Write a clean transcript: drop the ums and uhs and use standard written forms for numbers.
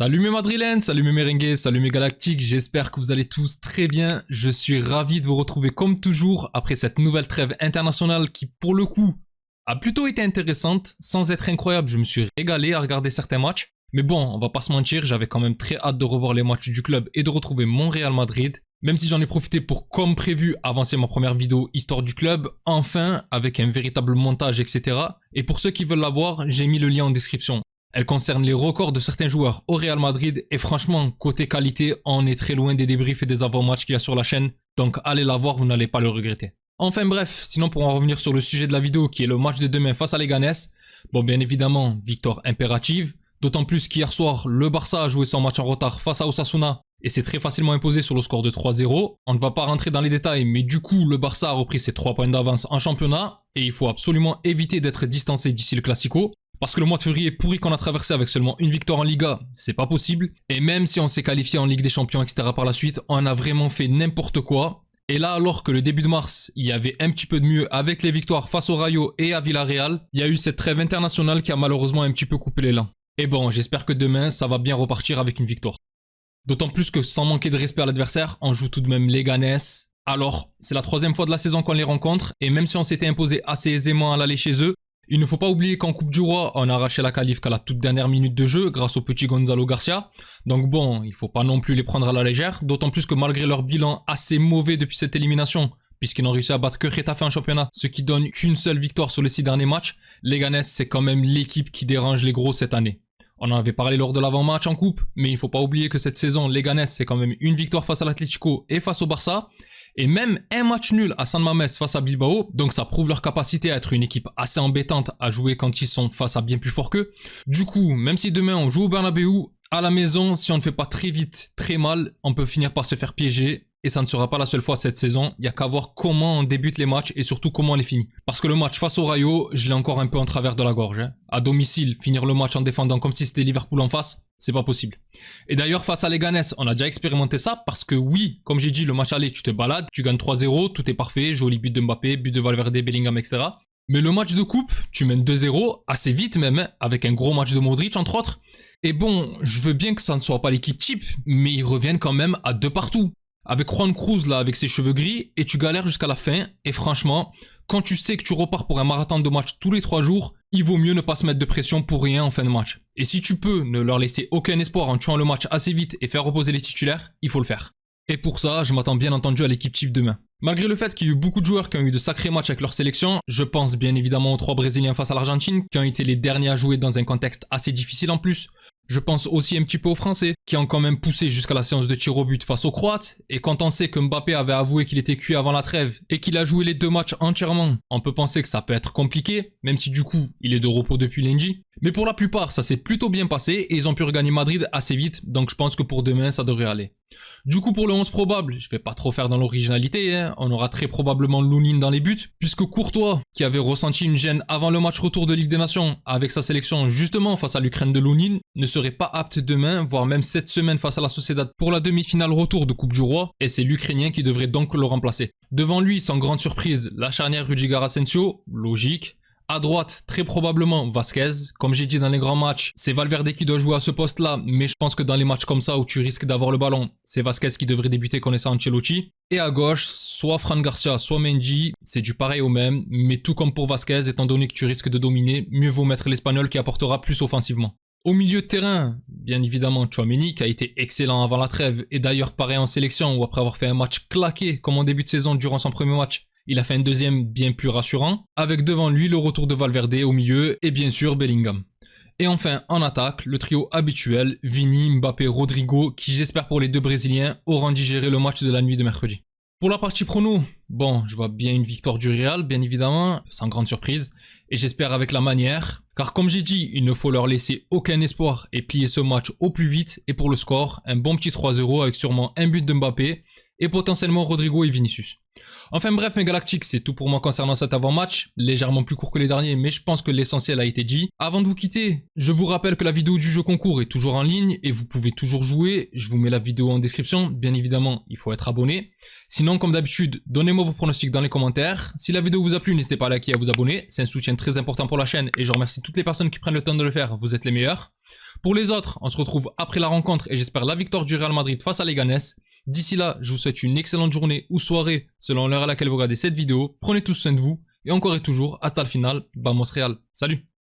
Salut mes madrilènes, salut mes merengues, salut mes galactiques, j'espère que vous allez tous très bien. Je suis ravi de vous retrouver comme toujours après cette nouvelle trêve internationale qui pour le coup a plutôt été intéressante. Sans être incroyable, je me suis régalé à regarder certains matchs. Mais bon, on va pas se mentir, j'avais quand même très hâte de revoir les matchs du club et de retrouver mon Real Madrid. Même si j'en ai profité pour, comme prévu, avancer ma première vidéo histoire du club, enfin, avec un véritable montage, etc. Et pour ceux qui veulent la voir, j'ai mis le lien en description. Elle concerne les records de certains joueurs au Real Madrid et franchement, côté qualité, on est très loin des débriefs et des avant-matchs qu'il y a sur la chaîne, donc allez la voir, vous n'allez pas le regretter. Enfin bref, sinon pour en revenir sur le sujet de la vidéo qui est le match de demain face à Leganés, bon bien évidemment, victoire impérative, d'autant plus qu'hier soir, le Barça a joué son match en retard face à Osasuna et s'est très facilement imposé sur le score de 3-0. On ne va pas rentrer dans les détails, mais du coup, le Barça a repris ses 3 points d'avance en championnat et il faut absolument éviter d'être distancé d'ici le Classico. Parce que le mois de février pourri qu'on a traversé avec seulement une victoire en Liga, c'est pas possible. Et même si on s'est qualifié en Ligue des Champions, etc. par la suite, on a vraiment fait n'importe quoi. Et là, alors que le début de mars, il y avait un petit peu de mieux avec les victoires face au Rayo et à Villarreal, il y a eu cette trêve internationale qui a malheureusement un petit peu coupé l'élan. Et bon, j'espère que demain, ça va bien repartir avec une victoire. D'autant plus que sans manquer de respect à l'adversaire, on joue tout de même Leganés. Alors, c'est la 3e fois de la saison qu'on les rencontre, et même si on s'était imposé assez aisément à l'aller chez eux, il ne faut pas oublier qu'en Coupe du Roi, on a arraché la qualif qu'à la toute dernière minute de jeu grâce au petit Gonzalo Garcia. Donc bon, il faut pas non plus les prendre à la légère, d'autant plus que malgré leur bilan assez mauvais depuis cette élimination, puisqu'ils n'ont réussi à battre que Getafe en championnat, ce qui donne qu'une seule victoire sur les 6 derniers matchs, Leganés c'est quand même l'équipe qui dérange les gros cette année. On en avait parlé lors de l'avant-match en coupe, mais il faut pas oublier que cette saison, Leganés c'est quand même une victoire face à l'Atlético et face au Barça, et même un match nul à San Mamés face à Bilbao, donc ça prouve leur capacité à être une équipe assez embêtante à jouer quand ils sont face à bien plus fort qu'eux. Du coup, même si demain on joue au Bernabéu, à la maison, si on ne fait pas très vite, très mal, on peut finir par se faire piéger. Et ça ne sera pas la seule fois cette saison, il n'y a qu'à voir comment on débute les matchs et surtout comment on les finit. Parce que le match face au Rayo, je l'ai encore un peu en travers de la gorge. À domicile, finir le match en défendant comme si c'était Liverpool en face, c'est pas possible. Et d'ailleurs, face à Leganés, on a déjà expérimenté ça parce que oui, comme j'ai dit, le match aller, tu te balades, tu gagnes 3-0, tout est parfait, joli but de Mbappé, but de Valverde, Bellingham, etc. Mais le match de coupe, tu mènes 2-0, assez vite même, avec un gros match de Modric entre autres. Et bon, je veux bien que ça ne soit pas l'équipe type, mais ils reviennent quand même à 2 partout. Avec Juan Cruz là, avec ses cheveux gris, et tu galères jusqu'à la fin, et franchement, quand tu sais que tu repars pour un marathon de match tous les 3 jours, il vaut mieux ne pas se mettre de pression pour rien en fin de match. Et si tu peux ne leur laisser aucun espoir en tuant le match assez vite et faire reposer les titulaires, il faut le faire. Et pour ça, je m'attends bien entendu à l'équipe type demain. Malgré le fait qu'il y ait eu beaucoup de joueurs qui ont eu de sacrés matchs avec leur sélection, je pense bien évidemment aux 3 Brésiliens face à l'Argentine, qui ont été les derniers à jouer dans un contexte assez difficile en plus. Je pense aussi un petit peu aux Français, qui ont quand même poussé jusqu'à la séance de tir au but face aux Croates, et quand on sait que Mbappé avait avoué qu'il était cuit avant la trêve, et qu'il a joué les 2 matchs entièrement, on peut penser que ça peut être compliqué, même si du coup, il est de repos depuis lundi. Mais pour la plupart, ça s'est plutôt bien passé, et ils ont pu regagner Madrid assez vite, donc je pense que pour demain, ça devrait aller. Du coup, pour le 11 probable, je vais pas trop faire dans l'originalité, on aura très probablement Lunin dans les buts, puisque Courtois, qui avait ressenti une gêne avant le match retour de Ligue des Nations, avec sa sélection justement face à l'Ukraine de Lunin, ne serait pas apte demain, voire même cette semaine face à la Sociedad pour la demi-finale retour de Coupe du Roi, et c'est l'Ukrainien qui devrait donc le remplacer. Devant lui, sans grande surprise, la charnière Rudiger-Asensio, logique. À droite, très probablement Vasquez. Comme j'ai dit dans les grands matchs, c'est Valverde qui doit jouer à ce poste-là, mais je pense que dans les matchs comme ça où tu risques d'avoir le ballon, c'est Vasquez qui devrait débuter connaissant Ancelotti. Et à gauche, soit Fran Garcia, soit Mendy, c'est du pareil au même, mais tout comme pour Vasquez, étant donné que tu risques de dominer, mieux vaut mettre l'Espagnol qui apportera plus offensivement. Au milieu de terrain, bien évidemment Tchouaméni qui a été excellent avant la trêve, et d'ailleurs pareil en sélection où après avoir fait un match claqué comme en début de saison durant son premier match, il a fait un deuxième bien plus rassurant, avec devant lui le retour de Valverde au milieu et bien sûr Bellingham. Et enfin, en attaque, le trio habituel, Vini, Mbappé, Rodrigo, qui j'espère pour les 2 Brésiliens auront digéré le match de la nuit de mercredi. Pour la partie prono, bon, je vois bien une victoire du Real, bien évidemment, sans grande surprise, et j'espère avec la manière, car comme j'ai dit, il ne faut leur laisser aucun espoir et plier ce match au plus vite, et pour le score, un bon petit 3-0 avec sûrement un but de Mbappé, et potentiellement Rodrigo et Vinicius. Enfin bref mes Galactiques, c'est tout pour moi concernant cet avant-match, légèrement plus court que les derniers mais je pense que l'essentiel a été dit. Avant de vous quitter, je vous rappelle que la vidéo du jeu concours est toujours en ligne et vous pouvez toujours jouer, je vous mets la vidéo en description, bien évidemment il faut être abonné. Sinon comme d'habitude, donnez-moi vos pronostics dans les commentaires, si la vidéo vous a plu n'hésitez pas à liker et à vous abonner, c'est un soutien très important pour la chaîne et je remercie toutes les personnes qui prennent le temps de le faire, vous êtes les meilleurs. Pour les autres, on se retrouve après la rencontre et j'espère la victoire du Real Madrid face à Leganés. D'ici là, je vous souhaite une excellente journée ou soirée selon l'heure à laquelle vous regardez cette vidéo. Prenez tous soin de vous et encore et toujours, hasta le final, vamos Real. Salut!